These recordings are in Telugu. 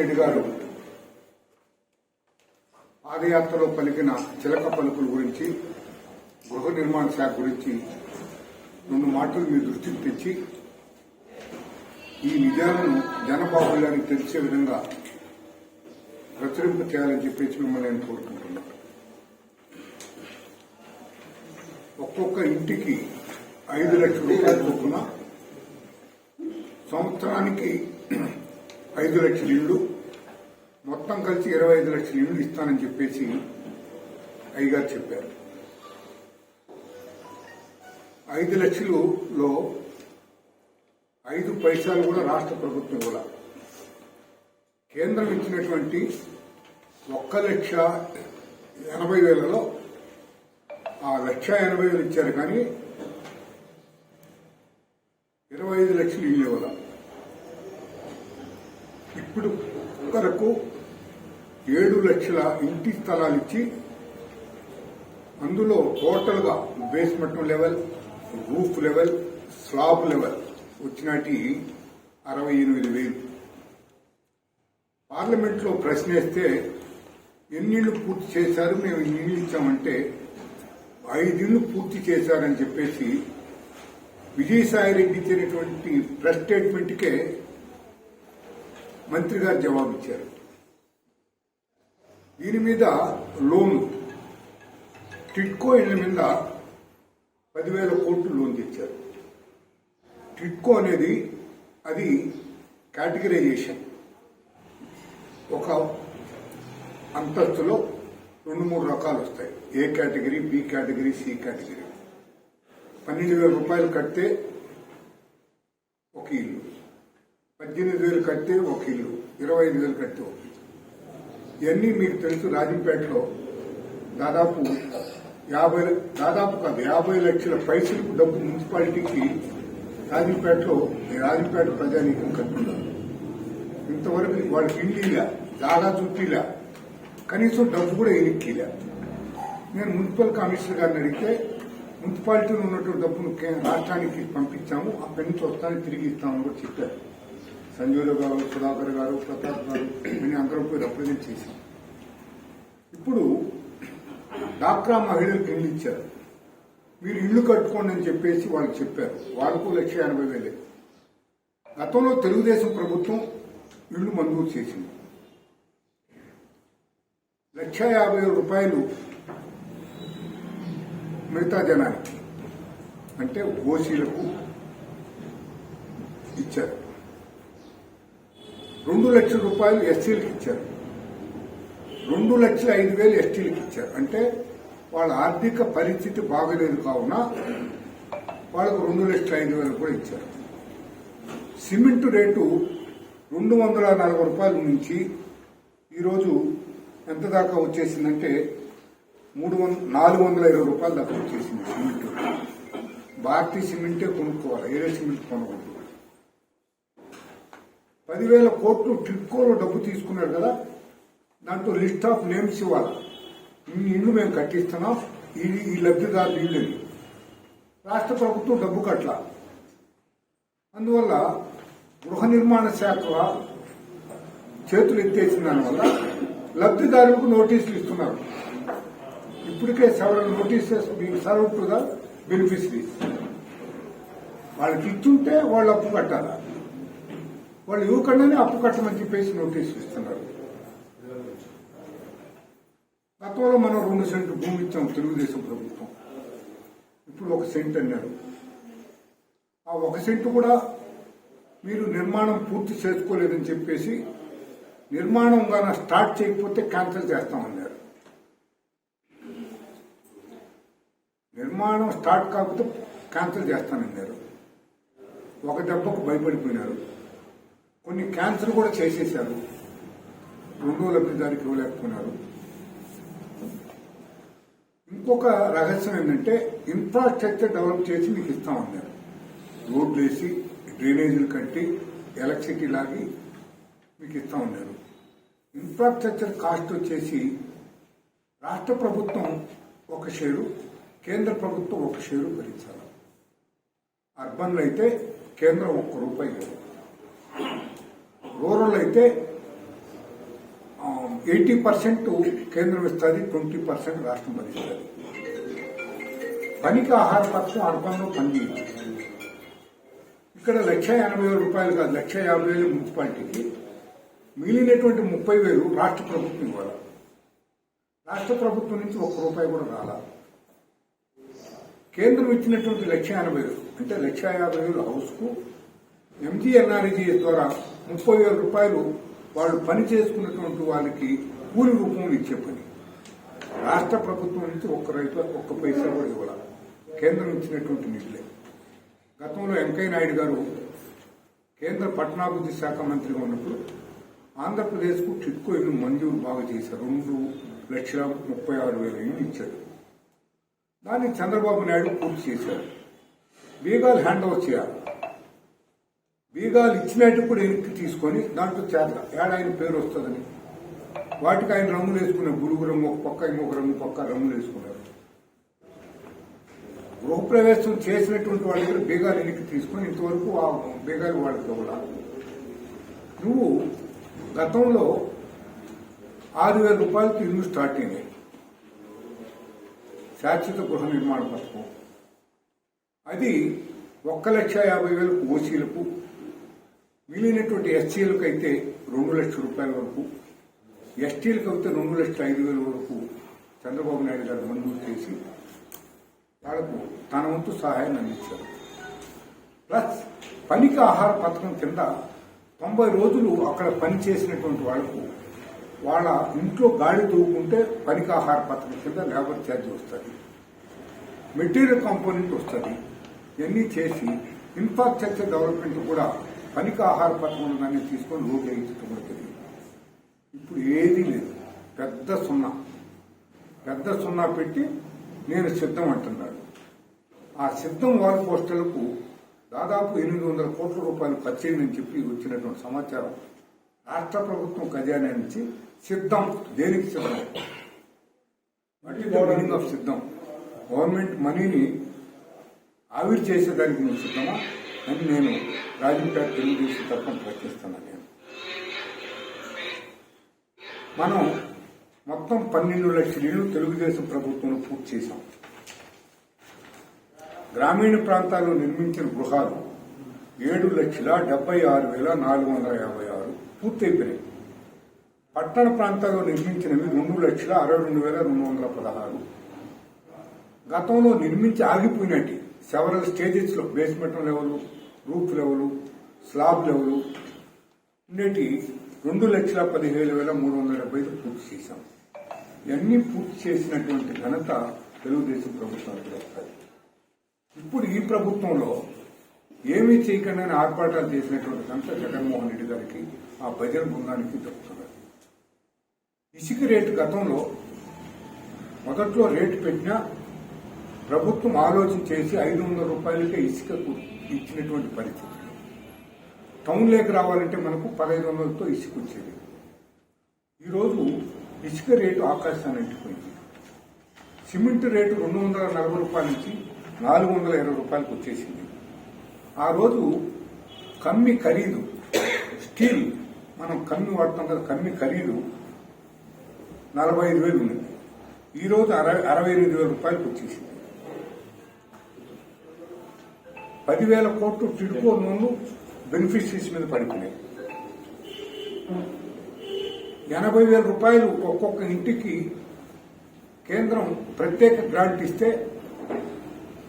రెడ్డి గారు పాదయాత్రలో పలికిన చిలక పలుకుల గురించి, గృహ నిర్మాణ శాఖ గురించి 2 మాటలు మీ దృష్టికి తెచ్చి ఈ నిజాలను జనబాహుళ్యానికి తెలిసే విధంగా ప్రచురింప చేయాలని చెప్పేసి మిమ్మల్ని నేను కోరుకుంటున్నాను. ఒక్కొక్క ఇంటికి 5 లక్షల రూపాయల చొప్పున సంవత్సరానికి 5 లక్షల ఇళ్లు, మొత్తం కలిసి 25 లక్షల ఇళ్లు ఇస్తానని చెప్పేసి అయ్యగారు చెప్పారు. 5 లక్షలలో 5 పైసలు కూడా రాష్ట్ర ప్రభుత్వం కూడా కేంద్రం ఇచ్చినటువంటి 1,80,000లో 1,80,000 ఇచ్చారు, కానీ 25 లక్షలు ఇల్లు ఇవ్వాల. ఇప్పుడు వరకు 7 లక్షల ఇంటి స్థలాలు ఇచ్చి అందులో టోటల్ గా basement level, roof level, slab level వచ్చినటి 68,000. పార్లమెంట్ లో ప్రశ్నిస్తే ఎన్నిళ్లు పూర్తి చేశారు, మేము ఇన్ని ఇచ్చామంటే 5 ఇళ్లు పూర్తి చేశారని చెప్పేసి విజయసాయిరెడ్డి ఇచ్చినటువంటి ప్రెస్ స్టేట్మెంట్కే మంత్రి గారు జవాబిచ్చారు. దీని మీద లోన్ టిడ్కో ఇళ్ల మీద 10,000 కోట్లు లోన్ తెచ్చారు. టిడ్కో అనేది అది కేటగిరైజేషన్, ఒక అంతస్తులో 2-3 రకాలు వస్తాయి. A category, B category, C category. 12,000 రూపాయలు కడితే ఒక ఇల్లు, 18,000 కడితే ఒక ఇల్లు, 25,000 కడితే ఒక ఇల్లు. ఇవన్నీ మీకు తెలుసు. రాజంపేటలో దాదాపు 50 లక్షల పైసలకు డబ్బు మున్సిపాలిటీకి రాజంపేట ప్రజానీకం కట్టుకున్నారు. ఇంతవరకు వాళ్ళకి ఇండిలా దాదా చుట్టిలా కనీసం డబ్బు కూడా ఎనిక్కిలా. నేను మున్సిపల్ కమిషనర్ గారిని అడిగితే మున్సిపాలిటీలో ఉన్నటువంటి డబ్బును రాష్ట్రానికి పంపించాము, అక్కడి నుంచి వస్తానికి తిరిగి ఇస్తామని కూడా చెప్పారు. సంజీవరావు గారు, సుధాకర్ గారు, ప్రతాప్ గారు అని అందరం పోయి రిప్రజెంట్ చేశాం. ఇప్పుడు డాక్రా మహిళలకు ఇల్లు ఇచ్చారు, మీరు ఇల్లు కట్టుకోండి అని చెప్పేసి వాళ్ళకి చెప్పారు. వాళ్ళకు 1,80,000. గతంలో తెలుగుదేశం ప్రభుత్వం ఇళ్లు మంజూరు చేసింది. 1,50,000 రూపాయలు మిగతా జనానికి అంటే ఓసీలకు ఇచ్చారు. 2 లక్షల రూపాయలు ఎస్సీలకు ఇచ్చారు. 2,05,000 ఎస్టీలకు ఇచ్చారు. అంటే వాళ్ళ ఆర్థిక పరిస్థితి బాగలేదు కావున వాళ్ళకు 2,05,000 కూడా ఇచ్చారు. సిమెంటు రేటు 240 రూపాయల నుంచి ఈరోజు ఎంత దాకా వచ్చేసిందంటే 420 రూపాయల దాకా వచ్చేసింది. సిమెంట్ భారతీయ సిమెంటే కొనుక్కోవాలి, ఏరే సిమెంట్ కొనకూడదు. 10,000 కోట్లు టిడ్కోలో డబ్బు తీసుకున్నారు కదా, దాంట్లో లిస్ట్ ఆఫ్ నేమ్స్ ఇవ్వాలి. ఇన్ని ఇళ్లు మేము కట్టిస్తున్నాం, ఈ లబ్ధిదారులు ఇళ్ళని. రాష్ట్ర ప్రభుత్వం డబ్బు కట్ల. అందువల్ల గృహ నిర్మాణ శాఖ చేతులు ఎత్తేసిన దానివల్ల లబ్ధిదారులకు నోటీసులు ఇస్తున్నారు. ఇప్పటికే several notices serve to the beneficiaries. వాళ్ళకి ఇచ్చుంటే వాళ్ళు అప్పు కట్టాలా, వాళ్ళు ఇవ్వకుండానే అప్పు కట్టమని చెప్పేసి నోటీసులు ఇస్తున్నారు. గతంలో మనం 2 సెంట్లు భూమి ఇచ్చాం తెలుగుదేశం ప్రభుత్వం, ఇప్పుడు 1 సెంట్ అన్నారు. ఆ 1 సెంటు కూడా మీరు నిర్మాణం పూర్తి చేసుకోలేదని చెప్పేసి నిర్మాణం గాన స్టార్ట్ చేయకపోతే క్యాన్సిల్ చేస్తామన్నారు. నిర్మాణం స్టార్ట్ కాకపోతే క్యాన్సిల్ చేస్తానన్నారు. ఒక దెబ్బకు భయపడిపోయినారు. కొన్ని క్యాన్సిల్ కూడా చేసేశారు. 2వ లబ్ధిదారికి ఇవ్వలేకపోయినారు. ఇంకొక రహస్యం ఏంటంటే ఇన్ఫ్రాస్ట్రక్చర్ డెవలప్ చేసి మీకు ఇస్తామన్నారు. రోడ్లు వేసి, డ్రైనేజీలు కట్టి, ఎలక్ట్రిసిటీ లాగి మీకు ఇస్తామన్నారు. ఇన్ఫ్రాస్ట్రక్చర్ కాస్ట్ వచ్చేసి రాష్ట్ర ప్రభుత్వం 1 షేరు, కేంద్ర ప్రభుత్వం 1 షేరు భరించాలి. అర్బన్లో అయితే కేంద్రం 1 రూపాయి, రూరల్ అయితే 80% కేంద్రం ఇస్తుంది, 20% రాష్ట్రం భరిస్తుంది. పనికి ఆహార పథకం అర్బన్లో పనిచేయదు. ఇక్కడ ₹1,80,000 కాదు, ₹1,50,000 మున్సిపాలిటీకి, మిగిలినటువంటి 30,000 రాష్ట్ర ప్రభుత్వం ఇవ్వాలి. రాష్ట్ర ప్రభుత్వం నుంచి ₹1 కూడా రాలా. కేంద్రం ఇచ్చినటువంటి ₹1,80,000 అంటే ₹1,50,000 హౌస్కు ఎంజీఎన్ఆర్ఈజీఎస్ ద్వారా ₹30,000 వాళ్ళు పని చేసుకున్నటువంటి వాళ్ళకి కూలి రూపంలో ఇచ్చే పని. రాష్ట్ర ప్రభుత్వం నుంచి ఒక్క పైసా కూడా ఇవ్వాలి. కేంద్రం ఇచ్చినటువంటి నిధులే. గతంలో వెంకయ్య నాయుడు గారు కేంద్ర పట్టణాభివృద్ధి శాఖ మంత్రిగా ఉన్నప్పుడు ఆంధ్రప్రదేశ్కు టిట్కో ఇల్లు మంజూరు బాగా చేశారు. 2,36,000 ఇల్లు ఇచ్చారు. దాన్ని చంద్రబాబు నాయుడు పూర్తి చేశారు. బీగాలు హ్యాండ్ ఓవర్ చేయాలి. బీగాలు ఇచ్చినట్టు కూడా వెనక్కి తీసుకొని దాంట్లో చేత ఆయన పేరు వస్తుందని వాటికి ఆయన రంగులు వేసుకున్నారు. బులుగు రంగు ఒక పక్క, ఇంకొక రంగు పక్క రంగులు వేసుకున్నారు. గృహప్రవేశం చేసినటువంటి వాళ్ళ దగ్గర బీగాలు వెనక్కి తీసుకొని ఇంతవరకు ఆ బీగాలు వాళ్ళకి కూడా నువ్వు గతంలో ₹6,000 ఇల్లు స్టార్ట్ అయినాయి. శాశ్వత గృహ నిర్మాణ పథకం అది 1,50,000 ఓసీలకు, మిగిలినటువంటి ఎస్సీలకు అయితే ₹2,00,000 వరకు, ఎస్టీలకు అయితే ₹2,05,000 వరకు చంద్రబాబు నాయుడు గారు మంజూరు చేసి వాళ్ళకు తన వంతు సహాయాన్ని అందించారు. ప్లస్ పనికి ఆహార పథకం కింద 90 రోజులు అక్కడ పని చేసినటువంటి వాళ్లకు వాళ్ళ ఇంట్లో గాడి తూకుంటే పనికి ఆహార పథకం కింద లేబర్ ఛార్జ్ వస్తుంది, మెటీరియల్ కాంపోనెంట్ వస్తుంది. ఇవన్నీ చేసి ఇన్ఫ్రాస్ట్రక్చర్ డెవలప్మెంట్ కూడా పనికి ఆహార పథకం దాన్ని తీసుకొని రోడ్లు వేయించడం కూడా జరిగింది. ఇప్పుడు ఏదీ లేదు. పెద్ద సున్నా పెట్టి నేను సిద్ధం అంటున్నాడు. ఆ సిద్ధం వాల్ పోస్టులకు దాదాపు ₹800 కోట్ల ఖర్చు అయిందని చెప్పి వచ్చినటువంటి సమాచారం రాష్ట్ర ప్రభుత్వం ఖజానా నుంచి. సిద్ధం దేనికి సిద్ధం? What is the meaning of సిద్ధం? గవర్నమెంట్ మనీని ఆవిరి చేసేదానికి నువ్వు సిద్ధమా అని నేను రాజంపేట తెలుగుదేశం తరఫున ప్రశ్నిస్తున్నాను. మనం మొత్తం 12 లక్షల ఇళ్లు తెలుగుదేశం ప్రభుత్వం పూర్తి చేశాం. గ్రామీణ ప్రాంతాల్లో నిర్మించిన గృహాలు 7,76,456 పూర్తయిపోయినాయి. పట్టణ ప్రాంతాల్లో నిర్మించినవి 2,62,216. గతంలో నిర్మించి ఆగిపోయినట్టు సెవరల్ స్టేజెస్ లో basement level, roof level, slab level ఉండేటి 2,17,375 పూర్తి చేశాం. ఇవన్నీ పూర్తి చేసినటువంటి ఘనత తెలుగుదేశం ప్రభుత్వానికి వస్తుంది. ఇప్పుడు ఈ ప్రభుత్వంలో ఏమీ చేయకుండా ఆర్పాటాలు చేసినటువంటి ఘనత జగన్మోహన్ రెడ్డి గారికి, ఆ భజన బృందానికి దక్కుతున్నది. ఇసుక రేటు గతంలో మొదట్లో రేటు పెట్టినా ప్రభుత్వం ఆలోచన చేసి ₹500 ఇసుకకు ఇచ్చినటువంటి పరిస్థితి. టౌన్లోకి రావాలంటే మనకు 1,500తో ఇసుక వచ్చేది. ఈరోజు ఇసుక రేటు ఆకాశాన్ని అంటిపోయింది. సిమెంట్ రేటు ₹240 నుంచి ₹420 వచ్చేసింది. ఆ రోజు కమ్మి ఖరీదు, స్టీల్ మనం కమ్మి వాడుతాం కదా, కమ్మి ఖరీదు 45,000 ఉంది. ఈరోజు 68,000 వచ్చేసింది. 10,000 కోట్లు టిడ్కో లోన్లు బెనిఫిషరీస్ మీద పడిపోయినాయి. ₹80,000 ఒక్కొక్క ఇంటికి కేంద్రం ప్రత్యేక గ్రాంట్ ఇస్తే,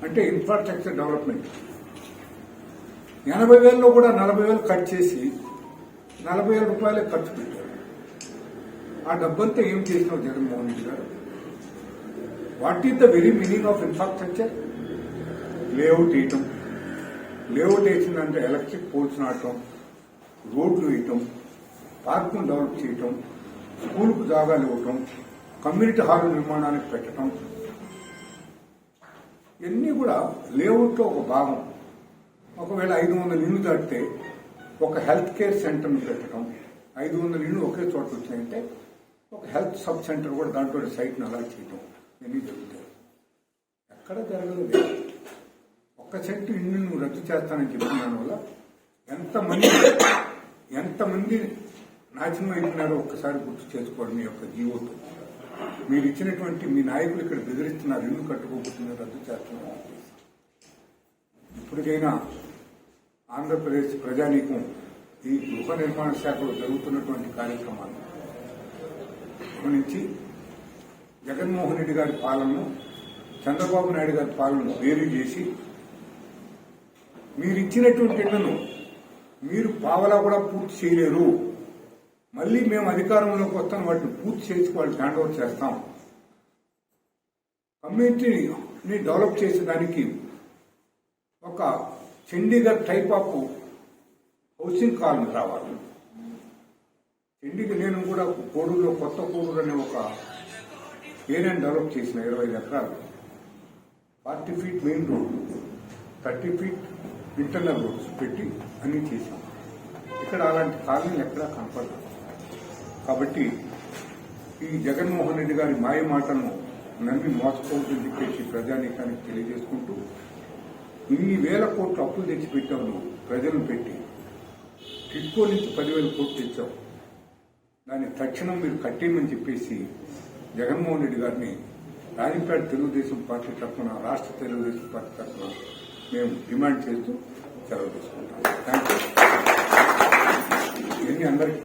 అంటే ఇన్ఫ్రాస్ట్రక్చర్ డెవలప్మెంట్ 80,000లో కూడా 40,000 కట్ చేసి ₹40,000 ఖర్చు పెట్టారు. ఆ డబ్బంతా ఏం చేసినావు జగన్మోహన్ రెడ్డి గారు? What is the very meaning of infrastructure? Layout వేయటం, లేఅవుట్ వేసిందంటే ఎలక్ట్రిక్ పోల్స్ నాటడం, రోడ్లు వేయటం, పార్కును డెవలప్ చేయటం, స్కూల్కు జాగాలు ఇవ్వటం, కమ్యూనిటీ హాల్ నిర్మాణానికి పెట్టడం, ఇవన్నీ కూడా లేఅవుట్లో ఒక భాగం. ఒకవేళ 500 ఇళ్లు దాటితే ఒక హెల్త్ కేర్ సెంటర్ను పెట్టడం, 500 ఇళ్లు ఒకే చోట వచ్చాయంటే ఒక హెల్త్ సబ్ సెంటర్ కూడా దాంట్లో సైట్ను అలాట్ చేయటం, ఇవన్నీ జరుగుతాయి. ఎక్కడ జరగలేదు. ఒక్క సెంటు ఇల్లు నువ్వు రద్దు చేస్తానని చెప్పిన దానివల్ల ఎంతమంది నాశనం అయిపోయినారో ఒక్కసారి గుర్తు చేసుకోండి మీ యొక్క జీవోతో. మీరు ఇచ్చినటువంటి మీ నాయకులు ఇక్కడ బెదిరిస్తున్నారు, ఇల్లు కట్టుకోబోతున్నారు, రద్దు చేస్తున్నారు. ఇప్పటికైనా ఆంధ్రప్రదేశ్ ప్రజానీకం ఈ గృహ నిర్మాణ శాఖలో జరుగుతున్నటువంటి కార్యక్రమాలు గమనించి జగన్మోహన్ రెడ్డి గారి పాలనను, చంద్రబాబు నాయుడు గారి పాలనను వేరు చేసి మీరు ఇచ్చినటువంటి ఇళ్లను మీరు పావలా కూడా పూర్తి చేయలేరు, మళ్లీ మేము అధికారంలోకి వస్తాం, వాటిని పూర్తి చేసి వాళ్ళు హ్యాండ్ ఓవర్ చేస్తాం, కమ్యూనిటీని డెవలప్ చేసేదానికి ఒక Chandigarh type of housing colony రావాలి. చండీగఢ్ నేను కూడా కోడూరులో కొత్త కోడూరు అనే ఒక ఏరియాని డెవలప్ చేసిన 25 ఎకరాలు, 40 feet main road, 30 feet internal roads పెట్టి అన్ని చేశాం. ఇక్కడ అలాంటి కాలనీలు ఎక్కడా కనపడదు. కాబట్టి ఈ జగన్మోహన్ రెడ్డి గారి మాయ మాటలను నమ్మి మోసపోతుందని చెప్పేసి ప్రజానీకానికి తెలియజేసుకుంటూ, ఇన్ని వేల కోట్లు అప్పులు తెచ్చిపెట్టావు నువ్వు ప్రజలను పెట్టి, టిడ్కో నుంచి 10,000 కోట్లు తెచ్చావు, దాన్ని తక్షణం మీరు కట్టేయమని చెప్పేసి జగన్మోహన్ రెడ్డి గారిని రాజంపేట తెలుగుదేశం పార్టీ తరఫున, రాష్ట్ర తెలుగుదేశం పార్టీ తరఫున మేము డిమాండ్ చేస్తూ సెలవు తీసుకుంటాం. Thank you. అందరికీ